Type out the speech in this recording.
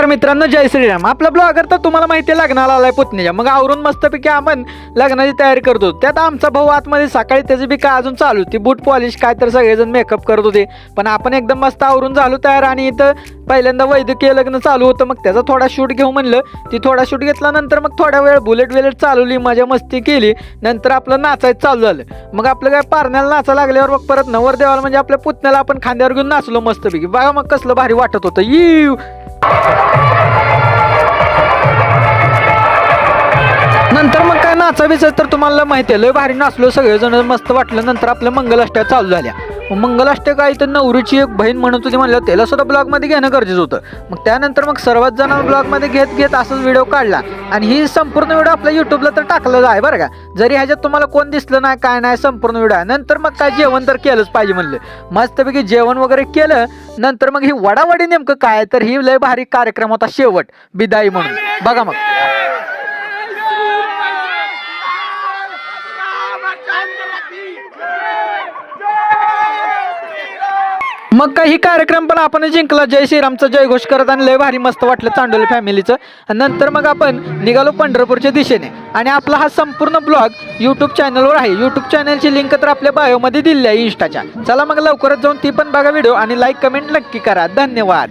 मित्रांनो, जय श्रीराम. आपला ब्लॉगर तर तुम्हाला माहिती आहे लग्नाला आलाय पुतणीच्या. मग आवरून मस्तपैकी आपण लग्नाची तयारी करतो. त्यात आमचा भाऊ आतमध्ये सकाळी त्याची बी काय अजून चालू होती, बूट पॉलिश काय तर सगळेजण मेकअप करत होते. पण आपण एकदम मस्त आवरून झालो तयार आणि इथं पहिल्यांदा वैद्यकीय लग्न चालू होतं. मग त्याचा थोडा शूट घेऊ म्हणलं. ती थोडा शूट घेतल्यानंतर मग थोडा वेळ बुलेट चालवली, मजा मस्ती केली. नंतर आपलं नाचायचं चालू झालं. मग आपलं काय पारण्याला नाचा लागल्यावर मग परत नवरदेवाला म्हणजे आपल्या पुतण्याला आपण खांद्यावर घेऊन नाचलो मस्तपैकी. बघा मग कसलं भारी वाटत होतं. नंतर मग काय नाचायचं तर तुम्हाला माहिती आहे, लय भारी नाचलो सगळेजण, मस्त वाटलं. नंतर आपल्या मंगलाष्टक चालू झाल्या. मंगलाष्टक काय तर नवरीची एक बहीण म्हणत होती, म्हणलं त्याला सुद्धा ब्लॉगमध्ये घेणं गरजेचं होतं. मग त्यानंतर मग सर्वात जण ब्लॉगमध्ये घेत असंच व्हिडिओ काढला आणि ही संपूर्ण व्हिडिओ आपल्या युट्यूबला तर टाकलेलं आहे बरं का. जरी ह्याच्यात तुम्हाला कोण दिसलं नाही काय नाही, संपूर्ण व्हिडिओ आहे. नंतर मग काय जेवण तर केलंच पाहिजे म्हणलं. मस्तपैकी जेवण वगैरे केलं. नंतर मग ही वडावडी नेमकं काय तर ही लय भारी कार्यक्रम होता, शेवट बिदाई म्हणून. बघा मग काही कार्यक्रम पण आपण जिंकला. जय श्रीरामचा जयघोष करत आणि लय भारी मस्त वाटलं चांडोली फॅमिलीचं. नंतर मग आपण निघालो पंढरपूरच्या दिशेने आणि आपला हा संपूर्ण ब्लॉग यूट्यूब चॅनलवर आहे. यूट्यूब चॅनलची लिंक तर आपल्या बायोमध्ये दिली आहे इंस्टाच्या. चला मग लवकरच जाऊन ती पण बघा व्हिडिओ आणि लाईक कमेंट नक्की करा. धन्यवाद.